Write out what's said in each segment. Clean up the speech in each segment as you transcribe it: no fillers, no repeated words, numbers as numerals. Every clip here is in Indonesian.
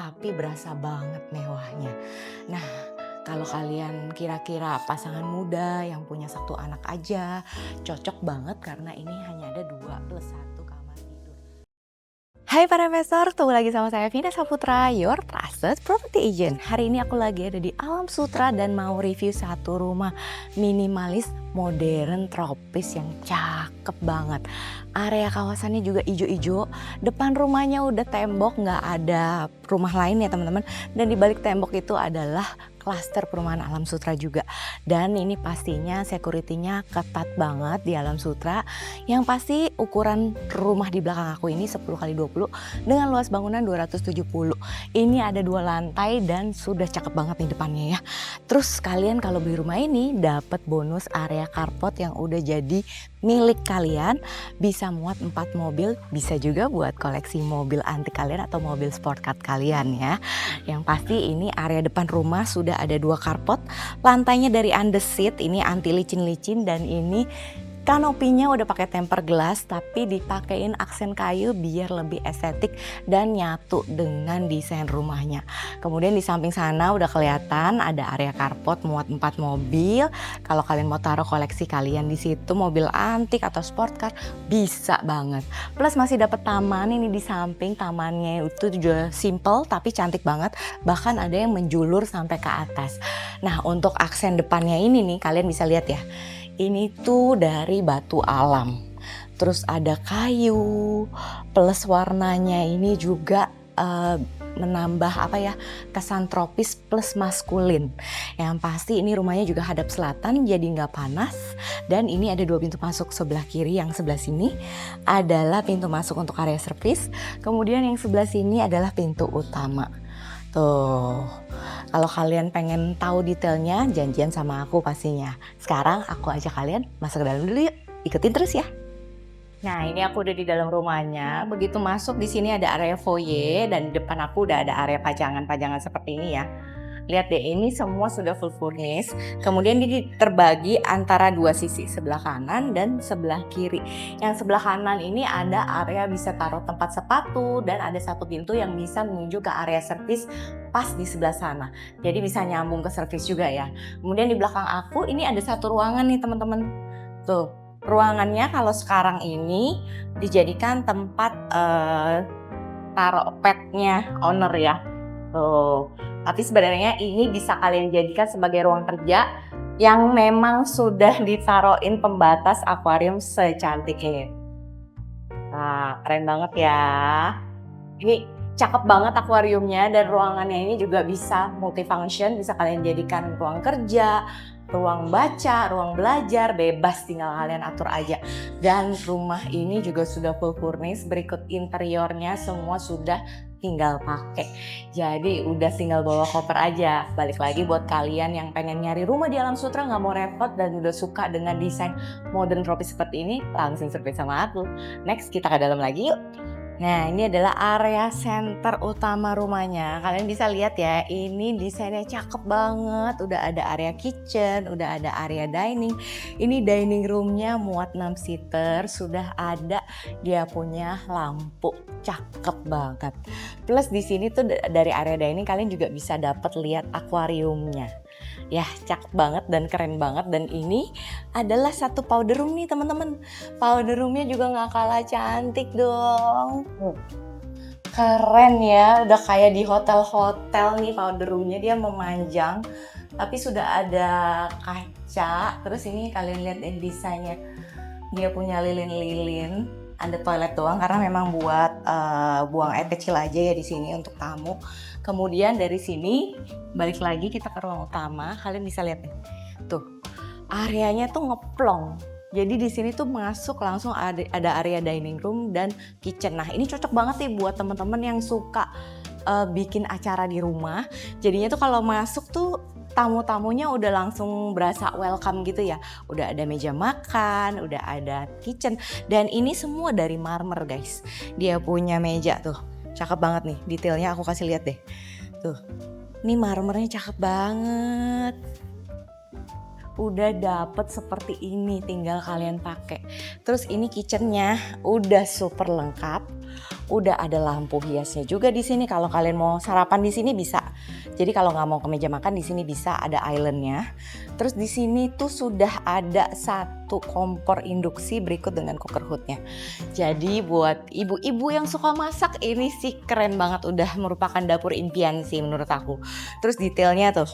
tapi berasa banget mewahnya. Nah, kalau kalian kira-kira pasangan muda yang punya satu anak aja, cocok banget karena ini hanya ada 2 plus 1 kamar tidur. Hai para investor, ketemu lagi sama saya Vina Saputra, your trusted property agent. Hari ini aku lagi ada di Alam Sutra dan mau review satu rumah minimalis modern tropis yang cakep banget. Area kawasannya juga ijo-ijo, depan rumahnya udah tembok, nggak ada rumah lain ya teman-teman. Dan di balik tembok itu adalah klaster perumahan Alam Sutra juga. Dan ini pastinya security-nya ketat banget di Alam Sutra. Yang pasti ukuran rumah di belakang aku ini 10 kali 20 dengan luas bangunan 270. Ini ada 2 lantai dan sudah cakep banget nih depannya ya. Terus kalian kalau beli rumah ini dapat bonus area carport yang udah jadi milik kalian, bisa muat 4 mobil, bisa juga buat koleksi mobil antik kalian atau mobil sport car kalian ya. Yang pasti ini area depan rumah sudah ada 2 carport, lantainya dari andesit, ini anti licin-licin dan ini kanopinya udah pakai tempered glass tapi dipakein aksen kayu biar lebih estetik dan nyatu dengan desain rumahnya. Kemudian di samping sana udah kelihatan ada area carport muat 4 mobil. Kalau kalian mau taruh koleksi kalian di situ, mobil antik atau sport car bisa banget. Plus masih dapat taman ini di samping, tamannya itu juga simple tapi cantik banget. Bahkan ada yang menjulur sampai ke atas. Nah, untuk aksen depannya ini nih kalian bisa lihat ya. Ini tuh dari batu alam, terus ada kayu, plus warnanya ini juga menambah kesan tropis plus maskulin. Yang pasti ini rumahnya juga hadap selatan jadi nggak panas. Dan ini ada 2 pintu masuk, sebelah kiri yang sebelah sini adalah pintu masuk untuk area servis. Kemudian yang sebelah sini adalah pintu utama. Tuh, kalau kalian pengen tahu detailnya, janjian sama aku pastinya. Sekarang aku ajak kalian masuk ke dalam dulu yuk, ikutin terus ya. Nah, ini aku udah di dalam rumahnya. Begitu masuk di sini ada area foyer dan di depan aku udah ada area pajangan-pajangan seperti ini ya. Lihat deh, ini semua sudah full furnished. Kemudian ini terbagi antara 2 sisi, sebelah kanan dan sebelah kiri. Yang sebelah kanan ini ada area bisa taruh tempat sepatu dan ada satu pintu yang bisa menuju ke area servis pas di sebelah sana. Jadi bisa nyambung ke servis juga ya. Kemudian di belakang aku ini ada satu ruangan nih teman-teman. Tuh, ruangannya kalau sekarang ini dijadikan tempat taruh petnya owner ya. Tuh. Tapi sebenarnya ini bisa kalian jadikan sebagai ruang kerja yang memang sudah ditaruhin pembatas akuarium secantik ini. Nah, keren banget ya. Ini cakep banget akuariumnya dan ruangannya ini juga bisa multifunction, bisa kalian jadikan ruang kerja, ruang baca, ruang belajar, bebas tinggal kalian atur aja. Dan rumah ini juga sudah full furnished, berikut interiornya semua sudah tinggal pakai. Jadi udah tinggal bawa koper aja. Balik lagi buat kalian yang pengen nyari rumah di Alam Sutra nggak mau repot dan udah suka dengan desain modern tropis seperti ini, langsung survei sama aku. Next kita ke dalam lagi yuk. Nah, ini adalah area center utama rumahnya. Kalian bisa lihat ya, ini desainnya cakep banget. Udah ada area kitchen, udah ada area dining. Ini dining roomnya muat 6 seater, sudah ada dia punya lampu, cakep banget. Plus di sini tuh dari area dining kalian juga bisa dapat lihat akuariumnya. Ya, cakep banget dan keren banget. Dan ini adalah satu powder room nih teman-teman. Powder roomnya juga nggak kalah cantik dong. Keren ya, udah kayak di hotel-hotel nih powder roomnya. Dia memanjang, tapi sudah ada kaca. Terus ini kalian lihat desainnya. Dia punya lilin-lilin. Ada toilet doang karena memang buat buang air kecil aja ya di sini untuk tamu. Kemudian dari sini balik lagi kita ke ruang utama. Kalian bisa lihat nih, tuh areanya tuh ngeplong. Jadi di sini tuh masuk langsung ada area dining room dan kitchen. Nah ini cocok banget nih buat teman-teman yang suka bikin acara di rumah. Jadinya tuh kalau masuk tuh tamu-tamunya udah langsung berasa welcome gitu ya. Udah ada meja makan, udah ada kitchen. Dan ini semua dari marmer guys. Dia punya meja tuh, cakep banget nih. Detailnya aku kasih lihat deh. Tuh, ini marmernya cakep banget. Udah dapet seperti ini, tinggal kalian pakai. Terus ini kitchennya udah super lengkap. Udah ada lampu hiasnya juga di sini. Kalau kalian mau sarapan di sini bisa. Jadi kalau nggak mau ke meja makan di sini bisa, ada islandnya. Terus di sini tuh sudah ada satu kompor induksi berikut dengan cooker hoodnya. Jadi buat ibu-ibu yang suka masak ini sih keren banget. Udah merupakan dapur impian sih menurut aku. Terus detailnya tuh,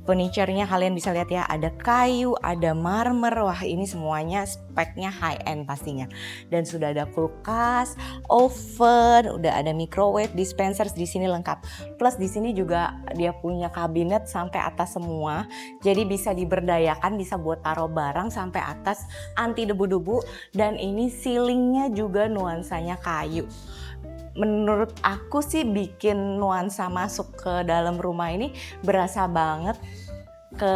furniture-nya kalian bisa lihat ya, ada kayu, ada marmer. Wah, ini semuanya speknya high end pastinya. Dan sudah ada kulkas, oven, udah ada microwave, dispensers di sini lengkap. Plus di sini juga dia punya kabinet sampai atas semua. Jadi bisa diberdayakan, bisa buat taruh barang sampai atas, anti debu-debu. Dan ini ceilingnya juga nuansanya kayu. Menurut aku sih bikin nuansa masuk ke dalam rumah ini berasa banget ke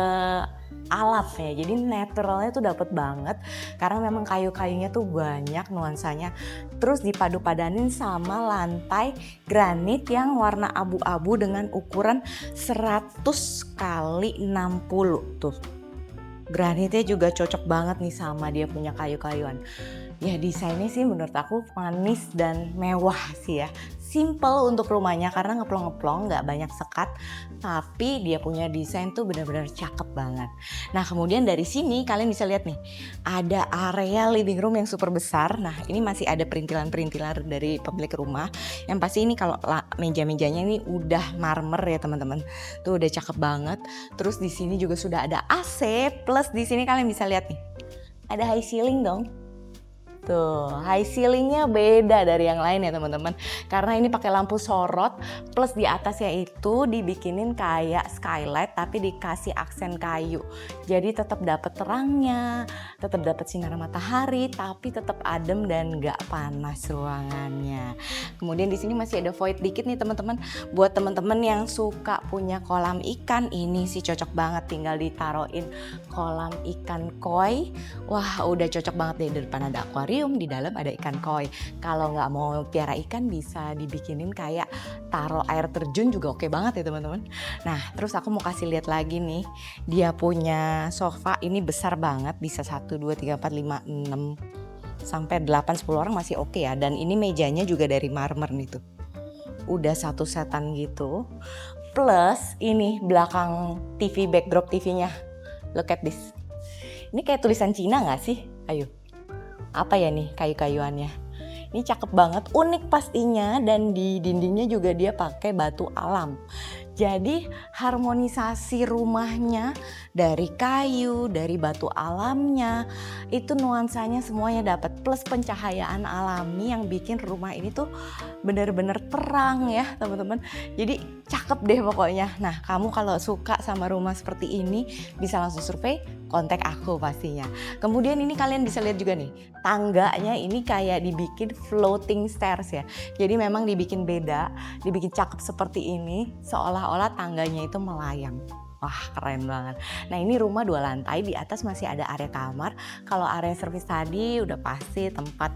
alam ya. Jadi naturalnya tuh dapet banget karena memang kayu-kayunya tuh banyak nuansanya. Terus dipadu-padanin sama lantai granit yang warna abu-abu dengan ukuran 100 kali 60 tuh. Granitnya juga cocok banget nih sama dia punya kayu-kayuan. Ya desainnya sih menurut aku manis dan mewah sih ya. Simple untuk rumahnya karena ngeplong-ngeplong, nggak banyak sekat, tapi dia punya desain tuh benar-benar cakep banget. Nah kemudian dari sini kalian bisa lihat nih, ada area living room yang super besar. Nah ini masih ada perintilan-perintilan dari pemilik rumah. Yang pasti ini kalau meja-mejanya ini udah marmer ya teman-teman. Tuh udah cakep banget. Terus di sini juga sudah ada AC. Plus di sini kalian bisa lihat nih, ada high ceiling dong. Tuh, high ceilingnya beda dari yang lain ya teman-teman. Karena ini pakai lampu sorot, plus di atasnya itu dibikinin kayak skylight tapi dikasih aksen kayu. Jadi tetap dapat terangnya, tetap dapat sinar matahari, tapi tetap adem dan nggak panas ruangannya. Kemudian di sini masih ada void dikit nih teman-teman. Buat teman-teman yang suka punya kolam ikan, ini sih cocok banget, tinggal ditaruhin kolam ikan koi. Wah, udah cocok banget deh, di depan ada akuarium, di dalam ada ikan koi. Kalau nggak mau piara ikan bisa dibikinin kayak taruh air terjun juga oke banget ya teman-teman. Nah terus aku mau kasih lihat lagi nih, dia punya sofa ini besar banget, bisa 1, 2, 3, 4, 5, 6 sampai 8, 10 orang masih oke ya. Dan ini mejanya juga dari marmer nih tuh, udah satu setan gitu. Plus ini belakang TV, backdrop TV-nya, look at this. Ini kayak tulisan Cina gak sih? Ayo, apa ya nih kayu-kayuannya? Ini cakep banget, unik pastinya, dan di dindingnya juga dia pakai batu alam. Jadi harmonisasi rumahnya dari kayu, dari batu alamnya, itu nuansanya semuanya dapat. Plus pencahayaan alami yang bikin rumah ini tuh bener-bener terang ya teman-teman. Jadi cakep deh pokoknya. Nah kamu kalau suka sama rumah seperti ini bisa langsung survei, kontak aku pastinya. Kemudian ini kalian bisa lihat juga nih, tangganya ini kayak dibikin floating stairs ya. Jadi memang dibikin beda, dibikin cakep seperti ini, seolah-olah tangganya itu melayang. Wah keren banget. Nah ini rumah 2 lantai, di atas masih ada area kamar. Kalau area servis tadi udah pasti tempat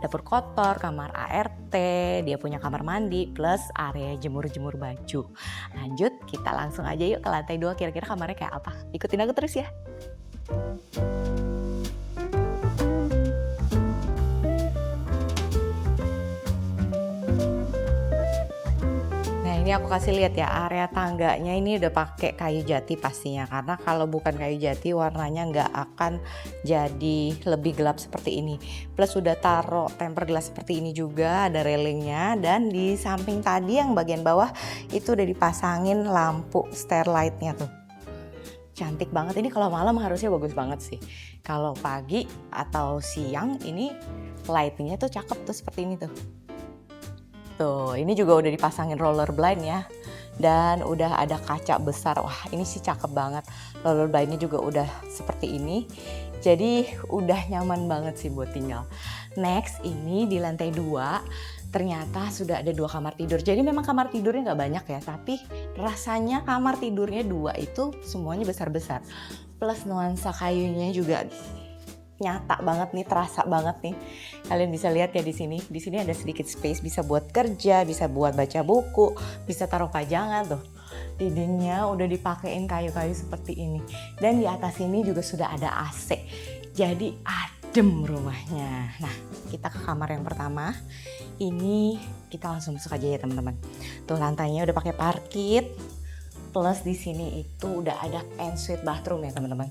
dapur kotor, kamar ART, dia punya kamar mandi, plus area jemur-jemur baju. Lanjut, kita langsung aja yuk ke lantai 2, kira-kira kamarnya kayak apa. Ikutin aku terus ya. Ini aku kasih lihat ya, area tangganya ini udah pakai kayu jati pastinya, karena kalau bukan kayu jati warnanya nggak akan jadi lebih gelap seperti ini. Plus sudah taruh temper glass seperti ini juga, ada railingnya, dan di samping tadi yang bagian bawah itu udah dipasangin lampu stairlightnya tuh. Cantik banget, ini kalau malam harusnya bagus banget sih. Kalau pagi atau siang ini lightingnya tuh cakep tuh seperti ini tuh. Tuh, ini juga udah dipasangin roller blind ya. Dan udah ada kaca besar. Wah, ini sih cakep banget. Roller blindnya juga udah seperti ini. Jadi udah nyaman banget sih buat tinggal. Next, ini di lantai 2 ternyata sudah ada 2 kamar tidur. Jadi memang kamar tidurnya nggak banyak ya, tapi rasanya kamar tidurnya 2 itu semuanya besar-besar. Plus nuansa kayunya juga nyata banget nih, terasa banget nih. Kalian bisa lihat ya di sini. Di sini ada sedikit space, bisa buat kerja, bisa buat baca buku, bisa taruh pajangan tuh. Dindingnya udah dipakein kayu-kayu seperti ini. Dan di atas ini juga sudah ada AC. Jadi adem rumahnya. Nah, kita ke kamar yang pertama. Ini kita langsung masuk aja ya teman-teman. Tuh lantainya udah pakai parket. Plus di sini itu udah ada ensuite bathroom ya teman-teman.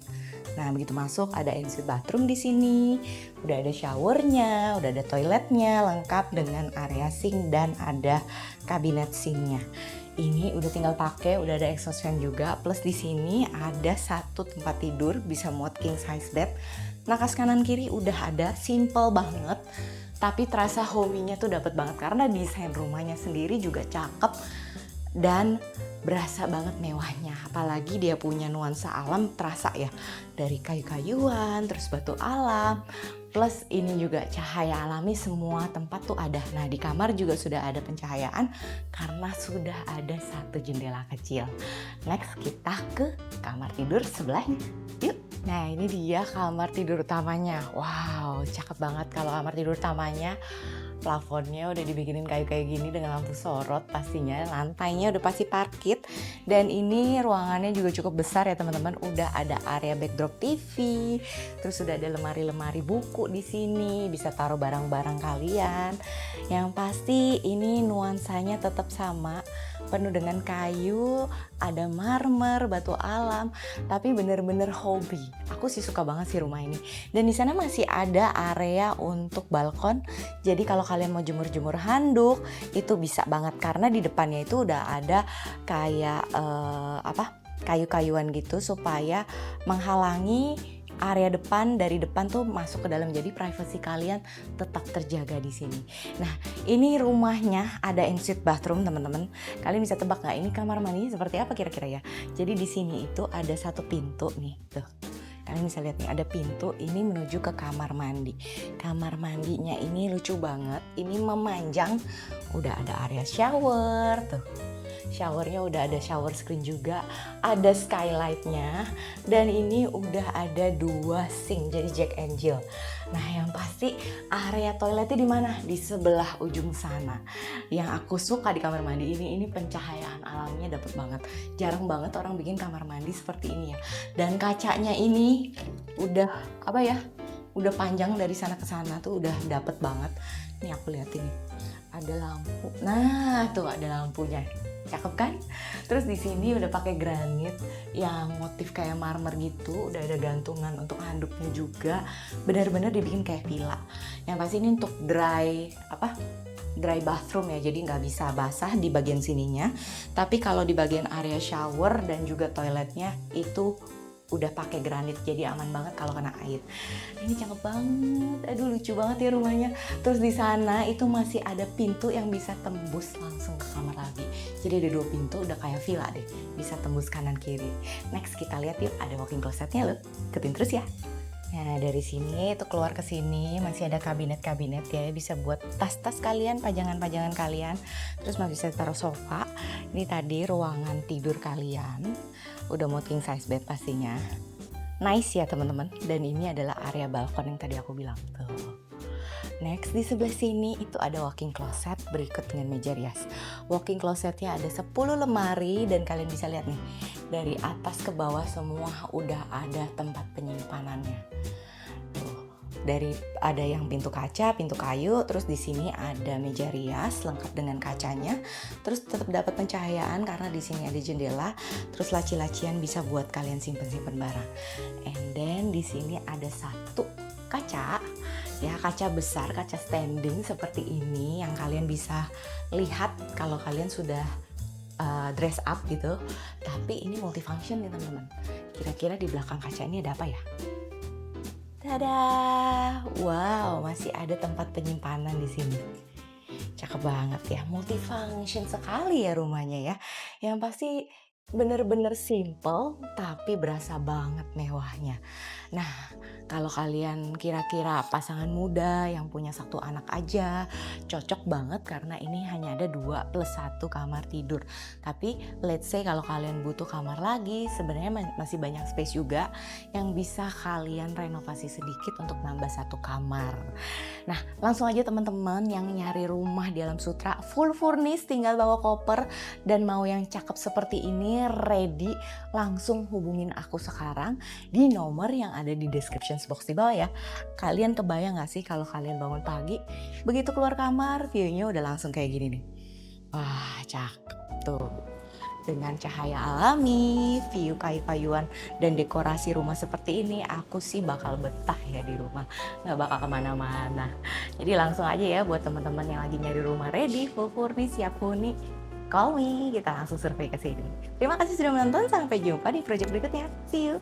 Nah, begitu masuk ada ensuite bathroom di sini. Udah ada showernya, udah ada toiletnya, lengkap dengan area sink dan ada kabinet sinknya. Ini udah tinggal pakai, udah ada exhaust fan juga. Plus di sini ada satu tempat tidur, bisa muat king size bed. Nakas kanan kiri udah ada, simple banget. Tapi terasa homey-nya tuh dapet banget karena desain rumahnya sendiri juga cakep dan berasa banget mewahnya. Apalagi dia punya nuansa alam, terasa ya, dari kayu-kayuan, terus batu alam, plus ini juga cahaya alami, semua tempat tuh ada. Nah, di kamar juga sudah ada pencahayaan karena sudah ada satu jendela kecil. Next kita ke kamar tidur sebelahnya, yuk. Nah, ini dia kamar tidur utamanya. Wow, cakep banget. Kalau kamar tidur utamanya, plafonnya udah dibikinin kayu-kayu gini dengan lampu sorot pastinya. Lantainya udah pasti parket. Dan ini ruangannya juga cukup besar ya teman-teman. Udah ada area backdrop TV. Terus udah ada lemari-lemari buku di sini. Bisa taruh barang-barang kalian. Yang pasti ini nuansanya tetap sama. Penuh dengan kayu, ada marmer, batu alam, tapi bener-bener hobi. Aku sih suka banget sih rumah ini. Dan di sana masih ada area untuk balkon. Jadi kalau kalian mau jemur-jemur handuk, itu bisa banget karena di depannya itu udah ada kayak kayu-kayuan gitu supaya menghalangi area depan, dari depan tuh masuk ke dalam, jadi privasi kalian tetap terjaga di sini. Nah, ini rumahnya ada ensuite bathroom teman-teman. Kalian bisa tebak nggak ini kamar mandi seperti apa kira-kira ya? Jadi di sini itu ada satu pintu nih, tuh. Kalian bisa lihat nih ada pintu ini menuju ke kamar mandi. Kamar mandinya ini lucu banget. Ini memanjang, udah ada area shower tuh. Showernya udah ada shower screen juga, ada skylightnya, dan ini udah ada 2 sink jadi Jack and Jill. Nah, yang pasti area toiletnya di mana? Di sebelah ujung sana. Yang aku suka di kamar mandi ini pencahayaan alamnya dapet banget. Jarang banget orang bikin kamar mandi seperti ini ya. Dan kacanya ini udah udah panjang dari sana ke sana tuh udah dapet banget. Nih aku liatin nih, ada lampu. Nah, tuh ada lampunya. Cakep kan? Terus di sini udah pakai granit yang motif kayak marmer gitu, udah ada gantungan untuk handuknya juga. Benar-benar dibikin kayak villa. Yang pasti ini untuk dry bathroom ya, jadi nggak bisa basah di bagian sininya. Tapi kalau di bagian area shower dan juga toiletnya itu udah pakai granit, jadi aman banget kalau kena air. Ini cakep banget, aduh lucu banget ya rumahnya. Terus di sana itu masih ada pintu yang bisa tembus langsung ke kamar lagi. Jadi ada 2 pintu, udah kayak villa deh, bisa tembus kanan kiri. Next kita lihat yuk, ada walk-in closetnya loh, ikutin terus ya. Nah, dari sini itu keluar ke sini masih ada kabinet-kabinet ya, bisa buat tas-tas kalian, pajangan-pajangan kalian. Terus masih bisa taruh sofa. Ini tadi ruangan tidur kalian. Udah mau king size bed pastinya. Nice ya teman-teman. Dan ini adalah area balkon yang tadi aku bilang tuh. Next di sebelah sini itu ada walk-in closet berikut dengan meja rias. Walk-in closetnya ada 10 lemari dan kalian bisa lihat nih, dari atas ke bawah semua udah ada tempat penyimpanannya. Tuh, dari ada yang pintu kaca, pintu kayu, terus di sini ada meja rias lengkap dengan kacanya. Terus tetap dapat pencahayaan karena di sini ada jendela. Terus laci-lacian bisa buat kalian simpen-simpen barang. And then di sini ada satu kaca. Ya, kaca besar, kaca standing seperti ini yang kalian bisa lihat kalau kalian sudah dress up gitu. Tapi ini multifunction nih teman-teman. Kira-kira di belakang kaca ini ada apa ya? Tada! Wow, masih ada tempat penyimpanan di sini. Cakep banget ya, multifunction sekali ya rumahnya ya. Yang pasti bener-bener simple tapi berasa banget mewahnya. Nah, kalau kalian kira-kira pasangan muda yang punya 1 anak aja, cocok banget karena ini hanya ada 2 plus 1 kamar tidur. Tapi let's say kalau kalian butuh kamar lagi, sebenarnya masih banyak space juga yang bisa kalian renovasi sedikit untuk nambah 1 kamar. Nah, langsung aja teman-teman yang nyari rumah di Alam Sutera full furnish, tinggal bawa koper dan mau yang cakep seperti ini, ready, langsung hubungin aku sekarang di nomor yang ada ada di description box di bawah ya. Kalian kebayang gak sih kalau kalian bangun pagi, begitu keluar kamar, view-nya udah langsung kayak gini nih. Wah, cakep tuh. Dengan cahaya alami, view kayu-kayuan, dan dekorasi rumah seperti ini, aku sih bakal betah ya di rumah, nggak bakal kemana-mana. Jadi langsung aja ya buat teman-teman yang lagi nyari rumah ready, full furnish, siap huni, call me, kita langsung survei ke sini. Terima kasih sudah menonton, sampai jumpa di project berikutnya. See you!